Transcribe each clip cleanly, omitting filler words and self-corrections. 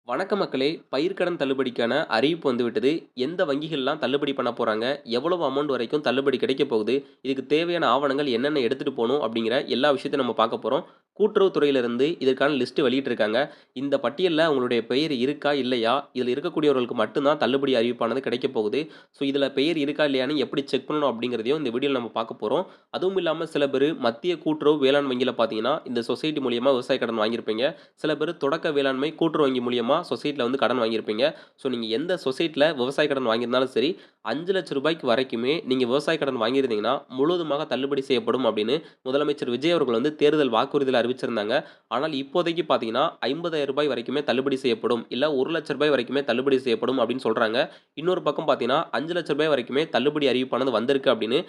வணக்க மக்களே! பயிர்க்கடன் தள்ளுபடிக்கான அறிவிப்பு வந்துவிட்டது. எந்த வங்கிகள்லாம் தள்ளுபடி பண்ண போறாங்க? எவ்வளவு அமௌண்ட் வரைக்கும் தள்ளுபடி கிடைக்கப் போகுது? இதுக்கு தேவையான ஆவணங்கள் என்னென்ன எடுத்துட்டு போணும்? அப்படிங்கிற எல்லா விஷயத்தையும் நம்ம பார்க்க போறோம். கூட்டுறவு துறையிலிருந்து இதற்கான லிஸ்ட் வெளியிட்டிருக்காங்க. இந்த பட்டியல்ல உங்களுடைய பெயர் இருக்கா? இல்லையா? இதில இருக்கக்கூடியவர்களுக்கு மட்டும் தான் தள்ளுபடி அறிவிப்பானது கிடைக்கப் போகுது. ஸோ இதில பெயர் இருக்கா? இல்லையான்னு எப்படி செக் பண்ணணும்? அப்படிங்கிறதையும் இந்த வீடியோல நம்ம பார்க்க போறோம். அதுவும் இல்லாம சில பேரு மத்திய கூட்டுறவு வேளாண் வங்கியில பார்த்தீங்கன்னா, இந்த சொசைட்டி மூலியமா விவசாய கடன் வாங்கியிருப்பீங்க. சில பேர் தொடக்க வேளாண்மை கூட்டுறவு வங்கி மூலியமா சொசைட்டில வந்து கடன் வாங்கியிருப்பீங்க. ஸோ நீங்க எந்த சொசைட்டில விவசாய கடன் வாங்கியிருந்தாலும் சரி, ரூ. 5,00,000 வரைக்குமே நீங்க விவசாய கடன் வாங்கியிருந்தீங்கன்னா, முழுவதுமாக தள்ளுபடி செய்யப்படும் அப்படின்னு முதலமைச்சர் விஜய் அவர்கள் வந்து தேர்தல் வாக்குறுதியில அறிவிச்சிருந்தாங்க. ஆனால் இப்போதைக்கு பார்த்தீங்கன்னா, ரூ. 50,000 வரைக்குமே தள்ளுபடி செய்யப்படும். இல்ல ரூ. 1,00,000 வரைக்குமே தள்ளுபடி செய்யப்படும் அப்படின்னு சொல்றாங்க. இன்னொரு பக்கம் பார்த்தீங்கன்னா, ரூ. 5,00,000 வரைக்குமே தள்ளுபடி அறிவிப்பானது வந்திருக்கு அப்படின்னு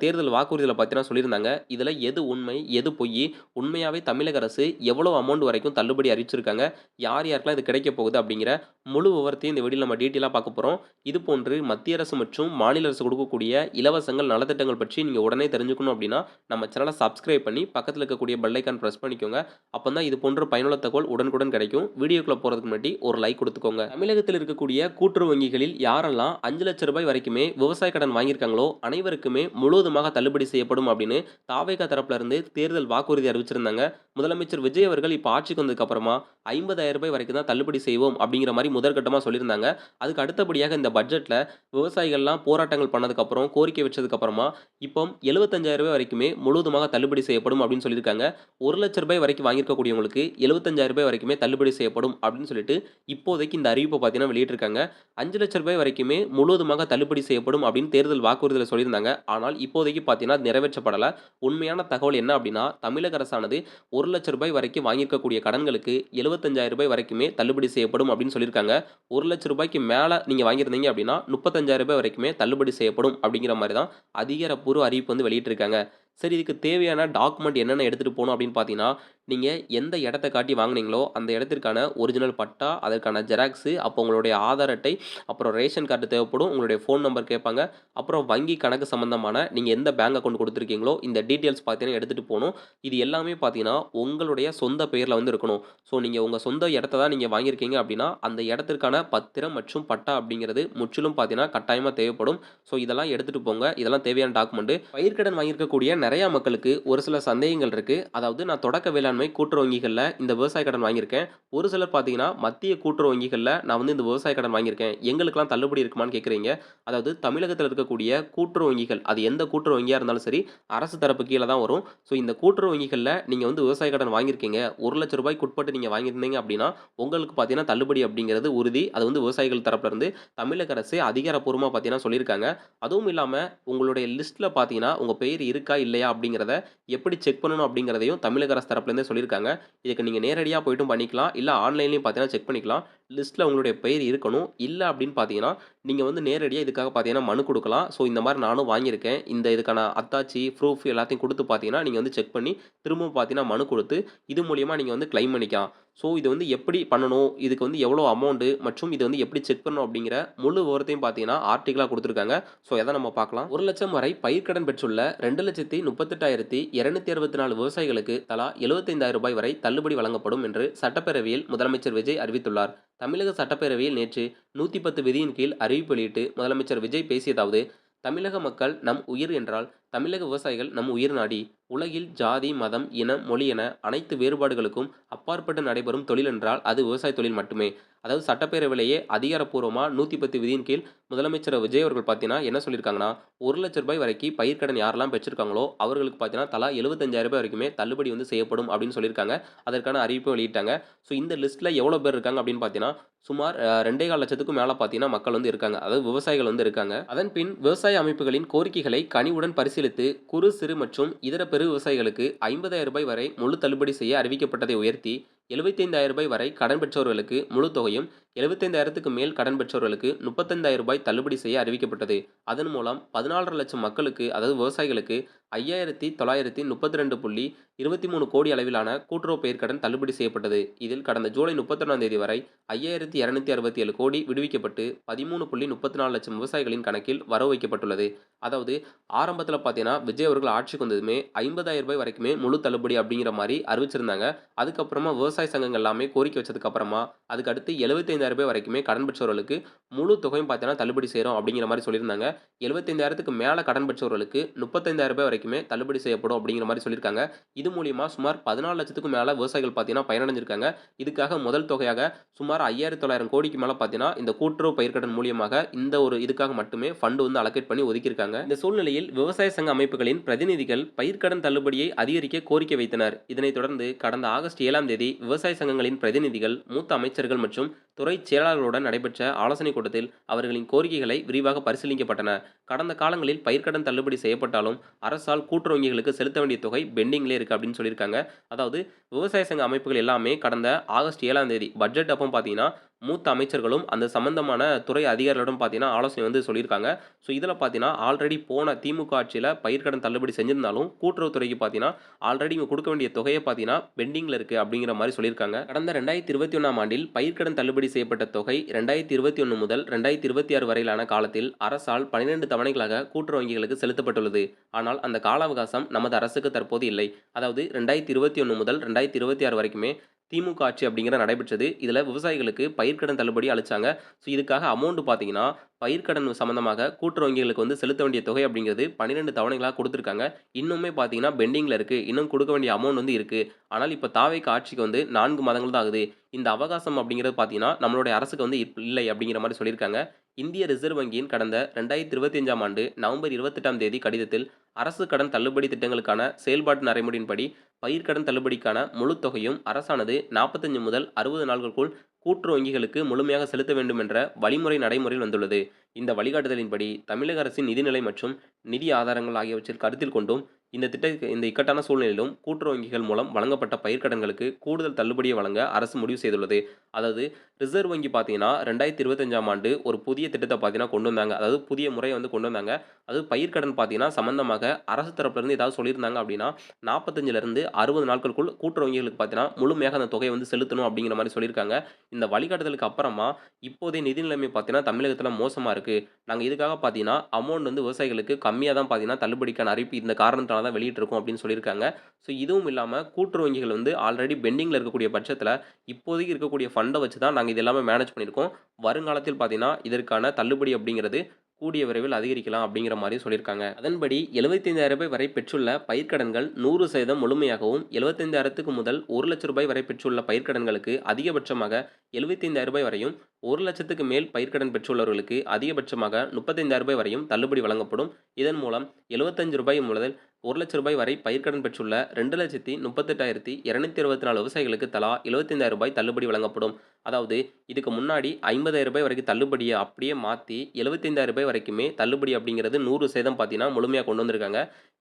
தேர்தல் வாக்குறுதியில பார்த்தீங்கன்னா சொல்லியிருந்தாங்க. இதுல எது உண்மை? எது பொய்யி? உண்மையாவே தமிழக அரசு எவ்வளவு அமௌண்ட் வரைக்கும் தள்ளுபடி அறிவிச்சிருக்காங்க? யாருக்கெல்லாம் இது கிடைக்கப் போகுது? அப்படிங்கிற முழு விவரத்தையும் இந்த வீடியோல நம்ம டீட்டெயிலா பார்க்க போறோம். இது போன்று மத்திய அரசு மற்றும் மாநில அரசு கொடுக்கக்கூடிய இலவசங்கள், நலத்திட்டங்கள் பற்றி நீங்க உடனே தெரிஞ்சுக்கணும் அப்படின்னா, நம்ம சேனலை சப்ஸ்கிரைப் பண்ணி பக்கத்துல இருக்கக்கூடிய பெல் ஐகான் பிரஸ் பண்ணிக்கோங்க. அப்பதான் இது போன்ற பயனுள்ள தகவல் உடனுக்குடன் கிடைக்கும். வீடியோக்குள்ள போறதுக்கு முன்னாடி ஒரு லைக் குடுத்துக்கோங்க. தமிழகத்தில் இருக்கக்கூடிய கூட்டுறவு வங்கிகளில் யாரெல்லாம் ரூ. 5,00,000 வரைக்குமே விவசாய கடன் வாங்கியிருக்காங்களோ, அனைவருக்குமே முழுவதுமாக தள்ளுபடி செய்யப்படும் அப்படின்னு தாவேகா தரப்புல இருந்து தேர்தல் வாக்குறுதி அறிவிச்சிருந்தாங்க. முதலமைச்சர் விஜய் அவர்கள் இப்ப ஆட்சிக்கு வந்ததுக்கு அப்புறமா ரூ. 50,000 வரைக்கும் தான் தள்ளுபடி செய்வோம் அப்படிங்கிற மாரி முதற்கட்டமா சொல்லியிருந்தாங்க. அதுக்கு அடுத்தபடியாக இந்த பட்ஜெட்ல விவசாயிகள்லாம் போராட்டங்கள் பண்ணதுக்கப்புறம், கோரிக்கை வச்சதுக்கு அப்புறமா, இப்போ ரூ. 75,000 வரைக்குமே முழுவதுமாக தள்ளுபடி செய்யப்படும் அப்படின்னு சொல்லியிருக்காங்க. ரூ. 1,00,000 வரைக்கும் வாங்கியிருக்கக்கூடியவங்களுக்கு ரூ. 75,000 வரைக்குமே தள்ளுபடி செய்யப்படும் அப்படின்னு சொல்லிட்டு இப்போதைக்கு இந்த அறிவிப்ப பார்த்தீங்கன்னா வெளியிட்டிருக்காங்க. ரூ. 5,00,000 வரைக்குமே முழுவதுமாக தள்ளுபடி செய்யப்படும் அப்படின்னு தேர்தல் வாக்குறுதியில சொல்லியிருந்தாங்க. ஆனால் இப்போதைக்கு பார்த்தீங்கன்னா அது நிறைவேற்றப்படல. உண்மையான தகவல் என்ன அப்படின்னா, தமிழக அரசானது ரூ. 1,00,000 வரைக்கும் வாங்கியிருக்கக்கூடிய கடன்களுக்கு ரூ. 75,000 வரைக்குமே தள்ளுபடி செய்யப்படும் அப்படின்னு சொல்லியிருக்காங்க. ரூ. 1,00,000 மேல நீங்க வாங்கியிருந்தீங்க அப்படின்னா, ரூ. 35,000 வரைக்குமே தள்ளுபடி செய்யப்படும் அப்படிங்கிற மாரி தான் அதிகாரப்பூர்வ அறிவிப்பு வந்து வெளியிட்டிருக்காங்க. சரி, இதுக்கு தேவையான டாக்குமெண்ட் என்னென்ன எடுத்துட்டு போணும் அப்படின்னு பார்த்தீங்கன்னா, நீங்க எந்த இடத்த காட்டி வாங்குனீங்களோ, அந்த இடத்திற்கான ஒரிஜினல் பட்டா, அதற்கான ஜெராக்ஸு, அப்போ உங்களுடைய ஆதார் அட்டை, அப்புறம் ரேஷன் கார்டு தேவைப்படும். உங்களுடைய ஃபோன் நம்பர் கேட்பாங்க. அப்புறம் வங்கி கணக்கு சம்மந்தமான நீங்க எந்த பேங்க் அக்கவுண்ட் குடுத்துருக்கீங்களோ, இந்த டீட்டெயில்ஸ் பார்த்தீங்கன்னா எடுத்துட்டு போணும். இது எல்லாமே பார்த்தீங்கன்னா, உங்களுடைய சொந்த பெயர்ல வந்து இருக்கணும். ஸோ நீங்க உங்க சொந்த இடத்த தான் நீங்க வாங்கியிருக்கீங்க அப்படின்னா, அந்த இடத்திற்கான பத்திரம் மற்றும் பட்டா அப்படிங்கிறது முற்றிலும் பார்த்தீங்கன்னா கட்டாயமா தேவைப்படும். ஸோ இதெல்லாம் எடுத்துட்டு போங்க. இதெல்லாம் தேவையான டாக்குமெண்ட். பயிர்க்கடன் வாங்கியிருக்கக்கூடிய நெறைய மக்களுக்கு ஒரு சில சந்தேகங்கள் இருக்கு. அதாவது நான் தொடக்க வேளாண்மை கூட்டுறவு வங்கிகள்ல இந்த விவசாய கடன் வாங்கியிருக்கேன். ஒரு சிலர் பார்த்தீங்கன்னா, மத்திய கூட்டுறவு வங்கிகள்ல நான் வந்து இந்த விவசாய கடன் வாங்கியிருக்கேன். எங்களுக்கெல்லாம் தள்ளுபடி இருக்குமான்னு கேட்கிறீங்க. அதாவது தமிழகத்தில இருக்கக்கூடிய கூட்டுறவு வங்கிகள், அது எந்த கூட்டுறவு வங்கியா இருந்தாலும் சரி, அரசு தரப்பு கீழ தான் வரும். ஸோ இந்த கூட்டுறவு வங்கிகள்ல நீங்க வந்து விவசாய கடன் வாங்கியிருக்கீங்க. ரூ. 1,00,000 உட்பட்டு நீங்க வாங்கியிருந்தீங்க அப்படின்னா, உங்களுக்கு பார்த்தீங்கன்னா தள்ளுபடி அப்படிங்கிறது உறுதி. அது வந்து விவசாயிகள் தரப்புல இருந்து தமிழக அரசு அதிகாரப்பூர்வமா பார்த்தீங்கன்னா சொல்லியிருக்காங்க. அதுவும் இல்லாம உங்களுடைய லிஸ்ட்ல பார்த்தீங்கன்னா, உங்க பெயர் இருக்கா? இல்லையா? அப்படிங்கிறத எப்படி செக் பண்ணணும் அப்படிங்கிறதையும் தமிழக அரசு தரப்புலேருந்தே சொல்லியிருக்காங்க. இதுக்கு நீங்க நேரடியா போய்ட்டும் பண்ணிக்கலாம். இல்ல ஆன்லைன்லயும் பார்த்தீங்கன்னா செக் பண்ணிக்கலாம். லிஸ்ட்ல உங்களுடைய பெயர் இருக்கணும். இல்ல அப்படின்னு பார்த்தீங்கன்னா, நீங்க வந்து நேரடியா இதுக்காக பார்த்தீங்கன்னா மனு குடுக்கலாம். ஸோ இந்த மாரி நானும் வாங்கியிருக்கேன். இந்த இதுக்கான அத்தாட்சி, ப்ரூஃப் எல்லாத்தையும் குடுத்து பார்த்தீங்கன்னா, நீங்க வந்து செக் பண்ணி திரும்பவும் பார்த்தீங்கன்னா மனு குடுத்து, இது மூலியமா நீங்க வந்து கிளைம் பண்ணிக்கலாம். ஸோ இது வந்து எப்படி பண்ணணும்? இதுக்கு வந்து எவ்வளோ அமௌண்ட் மற்றும் இது வந்து எப்படி செக் பண்ணணும் அப்படிங்கிற முழு விவரத்தையும் பார்த்தீங்கன்னா ஆர்டிகிளா குடுத்துருக்காங்க. ஸோ எத நம்ம பார்க்கலாம். 1,00,000 வரை பயிர்க்கடன் பெற்றுள்ள 2,38,264 விவசாயிகளுக்கு தலா ரூ. 75,000 வரை தள்ளுபடி வழங்கப்படும் என்று சட்டப்பேரவையில் முதலமைச்சர் விஜய் அறிவித்துள்ளார். தமிழக சட்டப்பேரவையில் நேற்று 110 விதியின் கீழ் அறிவிப்பு வெளியிட்டு முதலமைச்சர் விஜய் பேசியதாவது: தமிழக மக்கள் நம் உயிர் என்றால் தமிழக விவசாயிகள் நம் உயிர் நாடி. உலகில் ஜாதி, மதம், இனம், மொழி என அனைத்து வேறுபாடுகளுக்கும் அப்பாற்பட்டு நடைபெறும் தொழில் என்றால் அது விவசாய தொழில் மட்டுமே. அதாவது சட்டப்பேரவையிலேயே அதிகாரப்பூர்வமா 110 விதியின் கீழ் முதலமைச்சர் விஜய் அவர்கள் பார்த்தீங்கன்னா என்ன சொல்லியிருக்காங்கன்னா, ரூ. 1,00,000 வரைக்கும் பயிர்க்கடன் யாரெல்லாம் பெற்றிருக்காங்களோ அவர்களுக்கு பார்த்தீங்கன்னா தலா ரூ. 75,000 வரைக்குமே தள்ளுபடி வந்து செய்யப்படும் அப்படின்னு சொல்லியிருக்காங்க. அதற்கான அறிவிப்பும் வெளியிட்டாங்க. ஸோ இந்த லிஸ்ட்ல எவ்வளோ பேர் இருக்காங்க அப்படின்னு பார்த்தீங்கன்னா, சுமார் 2,15 லட்சத்துக்கும் மேல பார்த்தீங்கன்னா மக்கள் வந்து இருக்காங்க. அதாவது விவசாயிகள் வந்து இருக்காங்க. அதன் பின் விவசாய அமைப்புகளின் கோரிக்கைகளை கனிவுடன் பரிசீலித்து குறு, சிறு மற்றும் இதர பெரு விவசாயிகளுக்கு ரூ. 50,000 வரை முழு தள்ளுபடி செய்ய அறிவிக்கப்பட்டதை உயர்த்தி, ரூ. 75,000 வரை கடன் பெற்றவர்களுக்கு முழு தொகையும், 75,000க்கு மேல் கடன் பெற்றவர்களுக்கு ரூ. 35,000 தள்ளுபடி செய்ய அறிவிக்கப்பட்டது. அதன் மூலம் 14,50,000 மக்களுக்கு, அதாவது விவசாயிகளுக்கு 5,932.23 கோடி அளவிலான கூட்டுறவு பயிர்க்கடன் தள்ளுபடி செய்யப்பட்டது. இதில் கடந்த ஜூலை 31ஆம் தேதி வரை 5,267 கோடி விடுவிக்கப்பட்டு 13.34 லட்சம் விவசாயிகளின் கணக்கில் வரவு வைக்கப்பட்டுள்ளது. அதாவது ஆரம்பத்தில பார்த்தீங்கன்னா, விஜய் அவர்கள் ஆட்சிக்கு வந்ததுமே ரூ. 50,000 வரைக்குமே முழு தள்ளுபடி அப்படிங்கிற மாரி அறிவிச்சிருந்தாங்க. அதுக்கப்புறமா விவசாய சங்கங்கள் எல்லாமே கோரிக்கை வச்சதுக்கு அப்புறமா, அதுக்கு அடுத்து ரூ. 75,000 வரைக்குமே கடன் பெற்றவர்களுக்கு முழு தொகையும் பார்த்தீங்கன்னா தள்ளுபடி செய்றோம் அப்படிங்கிற மாரி சொல்லியிருந்தாங்க. 75,000க்கு மேல கடன் பெற்றவர்களுக்கு ரூ. 35,000 வரைக்குமே தள்ளுபடி செய்யப்படும் அப்படிங்கிற மாரி சொல்லியிருக்காங்க. இது மூலியமா சுமார் 14,00,000க்கும் மேல விவசாயிகள் பார்த்தீங்கன்னா பயனடைஞ்சிருக்காங்க. இதுக்காக முதல் தொகையாக சுமார் 5,900 கோடிக்கு மேல பார்த்தீங்கன்னா, இந்த கூட்டுறவு பயிர்க்கடன் மூலியமாக இந்த ஒரு இதுக்காக மட்டுமே ஃபண்ட் வந்து அலோகேட் பண்ணி ஒதுக்கியிருக்காங்க. இந்த சூழ்நிலையில் விவசாய சங்க அமைப்புகளின் பிரதிநிதிகள் பயிர்க்கடன் தள்ளுபடியை அதிகரிக்க கோரிக்கை வைத்தனர். இதனைத் தொடர்ந்து கடந்த ஆகஸ்ட் 7ஆம் தேதி விவசாய சங்கங்களின் பிரதிநிதிகள், மூத்த அமைச்சர்கள் மற்றும் துறை செயலாளர்களுடன் நடைபெற்ற ஆலோசனைக் கூட்டத்தில் அவர்களின் கோரிக்கைகளை விரிவாக பரிசீலிக்கப்பட்டன. கடந்த காலங்களில் பயிர்க்கடன் தள்ளுபடி செய்யப்பட்டாலும் அரசால் கூட்டுறவு வங்கிகளுக்கு செலுத்த வேண்டிய தொகை பெண்டிங்லே இருக்கு அப்படின்னு சொல்லியிருக்காங்க. அதாவது விவசாய சங்க அமைப்புகள் எல்லாமே கடந்த ஆகஸ்ட் 7ஆம் தேதி பட்ஜெட் அப்போ பார்த்தீங்கன்னா, மூத்த அமைச்சர்களும் அந்த சம்பந்தமான துறை அதிகாரிகளிடம் பார்த்தீங்கன்னா ஆலோசனை வந்து சொல்லியிருக்காங்க. ஸோ இதில பார்த்தீங்கன்னா, ஆல்ரெடி போன திமுக ஆட்சியில பயிர்க்கடன் தள்ளுபடி செஞ்சிருந்தாலும், கூட்டுறவுத்துறைக்கு பார்த்தீங்கன்னா, ஆல்ரெடி இவங்க குடுக்க வேண்டிய தொகைய பார்த்தீங்கன்னா, பெண்டிங்ல இருக்கு அப்படிங்கிற மாரி சொல்லியிருக்காங்க. கடந்த 2021ஆம் ஆண்டில் பயிர்க்கடன் தள்ளுபடி செய்யப்பட்ட தொகை 2021 முதல் 2026 வரையிலான காலத்தில் அரசால் 12 தவணைகளாக கூட்டுறவு வங்கிகளுக்கு செலுத்தப்பட்டுள்ளது. ஆனால் அந்த கால அவகாசம் நமது அரசுக்கு தற்போது இல்லை. அதாவது 2021 முதல் 2026 வரைக்குமே திமுக ஆட்சி அப்படிங்கிறது நடைபெற்றது. இதில விவசாயிகளுக்கு பயிர்க்கடன் தள்ளுபடி அளிச்சாங்க. ஸோ இதுக்காக அமௌண்ட் பார்த்தீங்கன்னா, பயிர்க்கடன் சம்மந்தமாக கூட்டுறவு வங்கிகளுக்கு வந்து செலுத்த வேண்டிய தொகை அப்படிங்கிறது 12 தவணைகளா குடுத்துருக்காங்க. இன்னுமே பார்த்தீங்கன்னா பெண்டிங்ல இருக்கு. இன்னும் குடுக்க வேண்டிய அமௌண்ட் வந்து இருக்கு. ஆனால் இப்ப தாவேக்கா ஆட்சிக்கு வந்து 4 மாதங்கள் தான் ஆகுது. இந்த அவகாசம் அப்படிங்கிறது பார்த்தீங்கன்னா, நம்மளுடைய அரசுக்கு வந்து இல்லை அப்படிங்கிற மாரி சொல்லியிருக்காங்க. இந்திய ரிசர்வ் வங்கியின் கடந்த 2025ஆம் ஆண்டு நவம்பர் 28ஆம் தேதி கடிதத்தில் அரசு கடன் தள்ளுபடி திட்டங்களுக்கான செயல்பாட்டு நடைமுறையின்படி பயிர்க்கடன் தள்ளுபடிக்கான முழு தொகையும் அரசானது 45 முதல் 60 நாட்களுக்குள் கூட்டுறவு வங்கிகளுக்கு முழுமையாக செலுத்த வேண்டும் என்ற வழிமுறை நடைமுறையில் வந்துள்ளது. இந்த வழிகாட்டுதலின்படி தமிழக அரசின் நிதிநிலை மற்றும் நிதி ஆதாரங்கள் ஆகியவற்றில் கருத்தில் கொண்டும் இந்த இக்கட்டான சூழ்நிலையிலும் கூட்டுறவு வங்கிகள் மூலம் வழங்கப்பட்ட பயிர்க்கடன்களுக்கு கூடுதல் தள்ளுபடியை வழங்க அரசு முடிவு செய்துள்ளது. அதாவது ரிசர்வ் வங்கி பார்த்தீங்கன்னா 2025ஆம் ஆண்டு ஒரு புதிய திட்டத்தை பார்த்தீங்கன்னா கொண்டு வந்தாங்க. அதாவது புதிய முறையை வந்து கொண்டு வந்தாங்க. அது பயிர்க்கடன் பார்த்தீங்கன்னா சம்பந்தமாக அரசு தரப்பிலிருந்து ஏதாவது சொல்லியிருந்தாங்க அப்படின்னா 45லிருந்து 60 நாட்களுக்குள் கூட்டுறவு வங்கிகளுக்கு பார்த்தீங்கன்னா முழுமையாக அந்த தொகையை வந்து செலுத்தணும் அப்படிங்கிற மாதிரி சொல்லியிருக்காங்க. இந்த வழிகாட்டுதலுக்கு அப்புறமா இப்போதைய நிதி நிலைமை பார்த்தீங்கன்னா தமிழகத்தில மோசமா இருக்கு. நாங்க இதுக்காக பார்த்தீங்கன்னா அமௌண்ட் வந்து விவசாயிகளுக்கு கம்மியா தான் பார்த்தீங்கன்னா தள்ளுபடிக்கான அறிவிப்பு இந்த காரணத்தினால தான் வெளியிட்டிருக்கோம் அப்படின்னு சொல்லியிருக்காங்க. ஸோ இதுவும் இல்லாம கூட்டுறவு வங்கிகள் வந்து ஆல்ரெடி பெண்டிங்ல இருக்கக்கூடிய பட்சத்தில இப்போதைக்கு இருக்கக்கூடிய ஃபண்ட வச்சு தான் நாங்க இது எல்லாமே மேனேஜ் பண்ணியிருக்கோம். வருங்காலத்தில் பார்த்தீங்கன்னா இதற்கான தள்ளுபடி அப்படிங்கிறது கூடிய விரைவில் அதிகரிக்கலாம் அப்படிங்கிற மாரியும் சொல்லியிருக்காங்க. அதன்படி ரூ. 75,000 வரை பெற்றுள்ள பயிர்க்கடன்கள் 100% முழுமையாகவும், 75,000 முதல் ரூ. 1,00,000 வரை பெற்றுள்ள பயிர்க்கடன்களுக்கு அதிகபட்சமாக ரூ. 75,000 வரையும், 1,00,000க்கு மேல் பயிர்க்கடன் பெற்றுள்ளவர்களுக்கு அதிகபட்சமாக ரூ. 35,000 வரையும் தள்ளுபடி வழங்கப்படும். இதன் மூலம் ரூ. 75 முதல் ரூ. 1,00,000 வரை பயிர்க்கடன் பெற்றுள்ள 2,38,224 விவசாயிகளுக்கு தலா ரூ. 75,000 தள்ளுபடி வழங்கப்படும். அதாவது இதுக்கு முன்னாடி ரூ. 50,000 வரைக்கும் தள்ளுபடிய அப்படியே மாத்தி ரூ. 75,000 வரைக்குமே தள்ளுபடி அப்படிங்கிறது 100% பார்த்தீங்கன்னா முழுமையா கொண்டு வந்திருக்காங்க.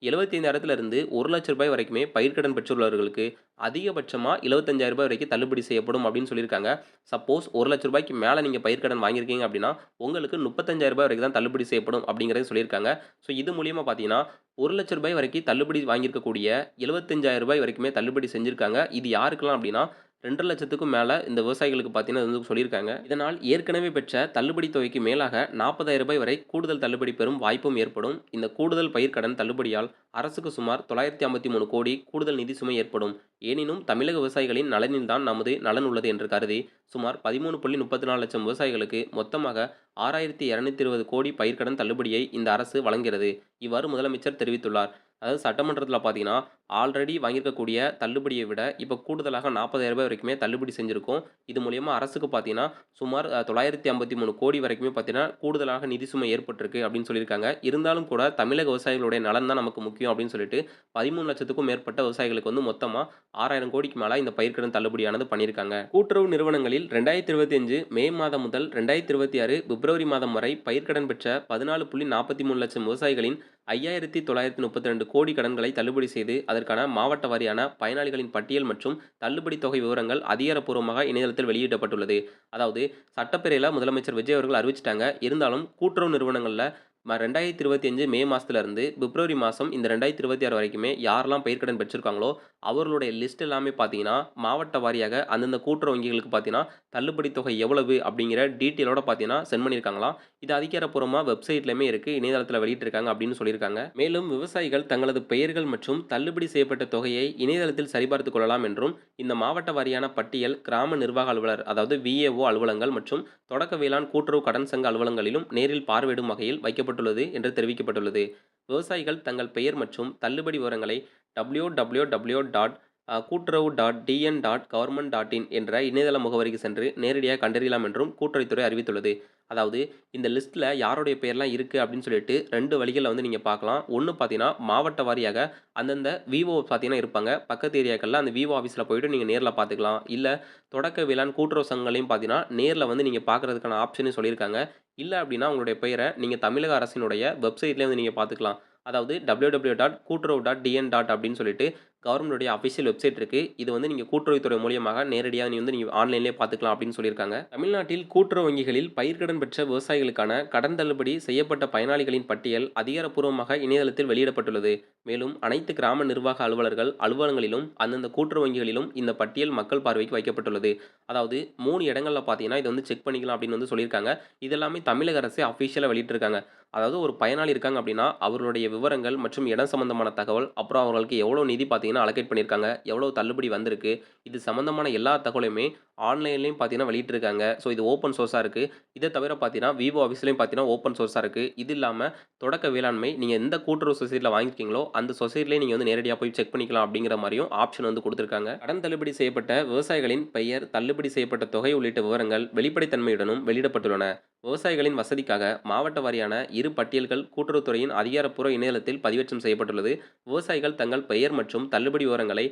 75,000லிருந்து ரூ. 1,00,000 வரைக்குமே பயிர்க்கடன் பெற்றுள்ளவர்களுக்கு அதிகபட்சமா ரூ. 75,000 வரைக்கும் தள்ளுபடி செய்யப்படும் அப்படின்னு சொல்லியிருக்காங்க. சப்போஸ் ரூ. 1,00,000க்கு மேல நீங்க பயிர்க்கடன் வாங்கியிருக்கீங்க அப்படின்னா, உங்களுக்கு ரூ. 35,000 வரைக்கும் தான் தள்ளுபடி செய்யப்படும் அப்படிங்கிறதையும் சொல்லியிருக்காங்க. ஸோ இது மூலியமா பார்த்தீங்கன்னா, ரூ. 1,00,000 வரைக்கும் தள்ளுபடி வாங்கியிருக்கக்கூடிய ரூ. 75,000 வரைக்குமே தள்ளுபடி செஞ்சிருக்காங்க. இது யாருக்கெல்லாம் அப்படின்னா, 2,00,000க்கும் மேல இந்த விவசாயிகளுக்கு பார்த்தீங்கன்னா இது வந்து சொல்லியிருக்காங்க. இதனால் ஏற்கனவே பெற்ற தள்ளுபடி தொகைக்கு மேலாக ரூ. 40,000 வரை கூடுதல் தள்ளுபடி பெறும் வாய்ப்பும் ஏற்படும். இந்த கூடுதல் பயிர்க்கடன் தள்ளுபடியால் அரசுக்கு சுமார் 953 கோடி கூடுதல் நிதி சுமை ஏற்படும். எனினும் தமிழக விவசாயிகளின் நலனில் தான் நமது நலன் உள்ளது என்று கருதி சுமார் 13.34 லட்சம் விவசாயிகளுக்கு மொத்தமாக 6,220 கோடி பயிர்க்கடன் தள்ளுபடியை இந்த அரசு வழங்குகிறது. இவ்வாறு முதலமைச்சர் தெரிவித்துள்ளார். அதாவது சட்டமன்றத்தில பார்த்தீங்கன்னா, ஆல்ரெடி வாங்கியிருக்கக்கூடிய தள்ளுபடியை விட இப்போ கூடுதலாக ரூ. 40,000 வரைக்குமே தள்ளுபடி செஞ்சிருக்கோம். இது மூலியமா அரசுக்கு பார்த்தீங்கன்னா, சுமார் 953 கோடி வரைக்குமே பார்த்தீங்கன்னா, கூடுதலாக நிதி சுமை ஏற்பட்டிருக்கு அப்படின்னு சொல்லியிருக்காங்க. இருந்தாலும் கூட தமிழக விவசாயிகளுடைய நலன் தான் நமக்கு முக்கியம் அப்படின்னு சொல்லிட்டு 13,00,000க்கும் மேற்பட்ட விவசாயிகளுக்கு வந்து மொத்தமா 6,000 கோடிக்கு மேல இந்த பயிர்க்கடன் தள்ளுபடியானது பண்ணியிருக்காங்க. கூட்டுறவு நிறுவனங்களில் 2025 மே மாதம் முதல் 2026 பிப்ரவரி மாதம் வரை பயிர்க்கடன் பெற்ற 14.43 லட்சம் விவசாயிகளின் 5,932 கோடி கடன்களை தள்ளுபடி செய்து அதற்கான மாவட்ட வாரியான பயனாளிகளின் பட்டியல் மற்றும் தள்ளுபடி தொகை விவரங்கள் அதிகாரப்பூர்வமாக இணையதளத்தில் வெளியிடப்பட்டுள்ளது. அதாவது சட்டப்பேரவையில் முதலமைச்சர் விஜய் அவர்கள் அறிவிச்சிட்டாங்க. இருந்தாலும் கூட்டுறவு நிறுவனங்களில் 2025 மே மாசத்துலருந்து பிப்ரவரி மாசம் இந்த 2026 வரைக்குமே யாரெல்லாம் பயிர்க்கடன் பெற்றிருக்காங்களோ, அவர்களுடைய லிஸ்ட் எல்லாமே பார்த்தீங்கன்னா, மாவட்ட வாரியாக அந்தந்த கூட்டுறவு வங்கிகளுக்கு பார்த்தீங்கன்னா, தள்ளுபடி தொகை எவ்வளவு அப்படிங்கிற டீட்டெயிலோட பார்த்தீங்கன்னா, சென்ட் பண்ணியிருக்காங்களாம். இது அதிகாரப்பூர்வமா வெப்சைட்லயுமே இருக்கு. இணையதளத்தில வெளியிட்டிருக்காங்க அப்படின்னு சொல்லியிருக்காங்க. மேலும் விவசாயிகள் தங்களது பெயர்கள் மற்றும் தள்ளுபடி செய்யப்பட்ட தொகையை இணையதளத்தில் சரிபார்த்துக் கொள்ளலாம் என்றும், இந்த மாவட்ட வாரியான பட்டியல் கிராம நிர்வாக அலுவலர் அதாவது விஏஓ அலுவலகங்கள் மற்றும் தொடக்க வேளாண் கூட்டுறவு கடன் சங்க அலுவலகங்களிலும் நேரில் பார்வையிடும் வகையில் வைக்கப்பட்டுள்ளது என்று தெரிவிக்கப்பட்டுள்ளது. விவசாயிகள் தங்கள் பெயர் மற்றும் தள்ளுபடி விவரங்களை www.கூட்டுறவு.dn.gov.in என்ற இணையதள முகவரிக்கு சென்று நேரடியாக கண்டறியலாம் என்றும் கூட்டுறவுத்துறை அறிவித்துள்ளது. அதாவது இந்த லிஸ்ட்டில் யாருடைய பெயர்லாம் இருக்குது அப்படின்னு சொல்லிட்டு 2 வழிகளில் வந்து நீங்கள் பார்க்கலாம். ஒன்று பார்த்தீங்கன்னா மாவட்ட வாரியாக அந்தந்த விஓ பார்த்தீங்கன்னா இருப்பாங்க. பக்கத்து ஏரியாக்களில் அந்த விஓ ஆஃபீஸில் போயிட்டு நீங்கள் நேரில் பார்த்துக்கலாம். இல்லை தொடக்க வேளாண் கூட்டுறவு சங்கங்களையும் பார்த்தீங்கன்னா நேரில் வந்து நீங்கள் பார்க்குறதுக்கான ஆப்ஷனையும் சொல்லியிருக்காங்க. இல்ல அப்படின்னா உங்களுடைய பெயர நீங்க தமிழக அரசினுடைய வெப்சைட்லயே வந்து நீங்க பார்த்துக்கலாம். அதாவது www.கூட்டுறவு.dn. அப்படின்னு சொல்லிட்டு கவர்மெண்ட்டுடைய அஃபிஷியல் வெப்சைட் இருக்கு. இது வந்து நீங்க கூட்டுறவுத்துறை மூலியமாக நேரடியா நீங்க ஆன்லைன்லயே பார்த்துக்கலாம் அப்படின்னு சொல்லியிருக்காங்க. தமிழ்நாட்டில் கூட்டுறவு வங்கிகளில் பயிர்க்கடன் பெற்ற விவசாயிகளுக்கான கடன் தள்ளுபடி செய்யப்பட்ட பயனாளிகளின் பட்டியல் அதிகாரப்பூர்வமாக இணையதளத்தில் வெளியிடப்பட்டுள்ளது. மேலும் அனைத்து கிராம நிர்வாக அலுவலகங்களிலும் அந்தந்த கூட்டுறவு வங்கிகளிலும் இந்த பட்டியல் மக்கள் பார்வைக்கு வைக்கப்பட்டுள்ளது. அதாவது 3 இடங்கள்ல பார்த்தீங்கன்னா, இத வந்து செக் பண்ணிக்கலாம் அப்படின்னு வந்து சொல்லியிருக்காங்க. இது எல்லாமே தமிழக அரசே அஃபிஷியலா வெளியிட்டிருக்காங்க. அதாவது ஒரு பயனாளி இருக்காங்க அப்படின்னா, அவர்களுடைய விவரங்கள் மற்றும் இடம் சம்மந்தமான தகவல், அப்புறம் அவங்களுக்கு எவ்வளோ நிதி பார்த்தீங்கன்னா அலோகேட் பண்ணியிருக்காங்க, எவ்வளோ தள்ளுபடி வந்திருக்கு, இது சம்மந்தமான எல்லா தகவலையுமே ஆன்லைன்லயும் பார்த்தீங்கன்னா வெளியிட்டிருக்காங்க. ஸோ இது ஓப்பன் சோர்ஸா இருக்கு. இத தவிர பார்த்தீங்கன்னா, விவோ ஆஃபீஸ்லயும் பார்த்தீங்கன்னா ஓப்பன் சோர்ஸா இருக்கு. இது இல்லாம தொடக்க வேளாண்மை நீங்க எந்த கூட்டுறவு சொசைட்டில வாங்கியிருக்கீங்களோ, அந்த சொசைட்டிலயே நீங்க வந்து நேரடியா போய் செக் பண்ணிக்கலாம் அப்படிங்கிற மாரியும் ஆப்ஷன் வந்து குடுத்திருக்காங்க. கடன் தள்ளுபடி செய்யப்பட்ட விவசாயிகளின் பெயர், தள்ளுபடி செய்யப்பட்ட தொகை உள்ளிட்ட விவரங்கள் வெளிப்படைத்தன்மையுடனும் வெளியிடப்பட்டுள்ளன. விவசாயிகளின் வசதிக்காக மாவட்ட வாரியான இரு பட்டியல்கள் கூட்டுறவுத்துறையின் அதிகாரப்பூர்வ இணையதளத்தில் பதிவேற்றம் செய்யப்பட்டுள்ளது. விவசாயிகள் தங்கள் பெயர் மற்றும் தள்ளுபடி விவரங்களை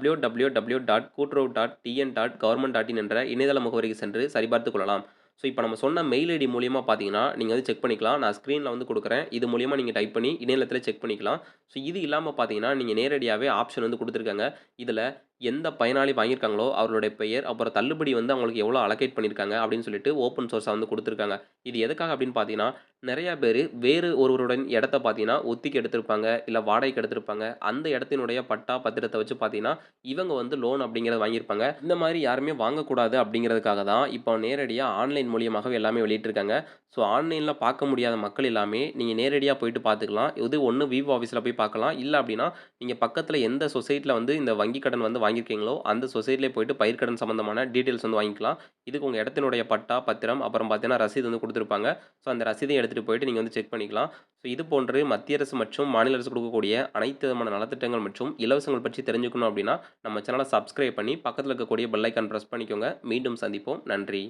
www.கூட்டுறவு.dn.gov.in என்ற இணையதள முகவரிக்கு சென்று சரிபார்த்துக் கொள்ளலாம். ஸோ இப்போ நம்ம சொன்ன மெயில் ஐடி மூலியமா பார்த்தீங்கன்னா, நீங்க வந்து செக் பண்ணிக்கலாம். நான் ஸ்க்ரீன்ல வந்து குடுக்குறேன். இது மூலியமா நீங்க டைப் பண்ணி இணையதளத்தில செக் பண்ணிக்கலாம். ஸோ இது இல்லாம பார்த்தீங்கன்னா, நீங்க நேரடியாவே ஆப்ஷன் வந்து குடுத்துருக்காங்க. இதில எந்த பயனாளி வாங்கியிருக்காங்களோ, அவர்களுடைய பெயர், அப்புறம் தள்ளுபடி வந்து அவங்களுக்கு எவ்வளோ அலோகேட் பண்ணியிருக்காங்க அப்படின்னு சொல்லிட்டு ஓப்பன் சோர்ஸா வந்து குடுத்துருக்காங்க. இது எதுக்காக அப்படின்னு பார்த்தீங்கன்னா, நெறைய பேரு வேறு ஒருவருடன் இடத்த பார்த்தீங்கன்னா, ஒத்திக்கு எடுத்திருப்பாங்க, இல்ல வாடகைக்கு எடுத்திருப்பாங்க. அந்த இடத்தினுடைய பட்டா, பத்திரத்த வச்சு பார்த்தீங்கன்னா, இவங்க வந்து லோன் அப்படிங்கிறத வாங்கியிருப்பாங்க. இந்த மாரி யாருமே வாங்கக்கூடாது அப்படிங்கிறதுக்காக தான், இப்போ நேரடியா ஆன்லைன் மூலியமாகவே எல்லாமே வெளியிட்டிருக்காங்க. ஸோ ஆன்லைன்ல பார்க்க முடியாத மக்கள் எல்லாமே நீங்க நேரடியா போயிட்டு பார்த்துக்கலாம். இது ஒண்ணு விவோ ஆஃபீஸ்ல போய் பார்க்கலாம். இல்ல அப்படின்னா, நீங்க பக்கத்துல எந்த சொசைட்டில வந்து இந்த வங்கி கடன் வந்து வாங்கியிருக்கீங்களோ, அந்த சொசைட்டிலே போயிட்டு பயிர்க்கடன் சம்மந்தமான டீட்டெயில்ஸ் வந்து வாங்கிக்கலாம். இதுக்கு உங்க இடத்தினுடைய பட்டா, பத்திரம், அப்புறம் பார்த்தீங்கன்னா ரசீது வந்து குடுத்திருப்பாங்க. ஸோ அந்த ரசீதையும் எடுத்துட்டு போயிட்டு நீங்க வந்து செக் பண்ணிக்கலாம். ஸோ இது போன்று மத்திய அரசு மற்றும் மாநில அரசு குடுக்கக்கூடிய அனைத்து விதமான நலத்திட்டங்கள் மற்றும் இலவசங்கள் பற்றி தெரிஞ்சுக்கணும் அப்படின்னா, நம்ம சேனல சப்ஸ்கிரைப் பண்ணி பக்கத்துல இருக்கக்கூடிய பெல் ஐகான் பிரஸ் பண்ணிக்கோங்க. மீண்டும் சந்திப்போம். நன்றி.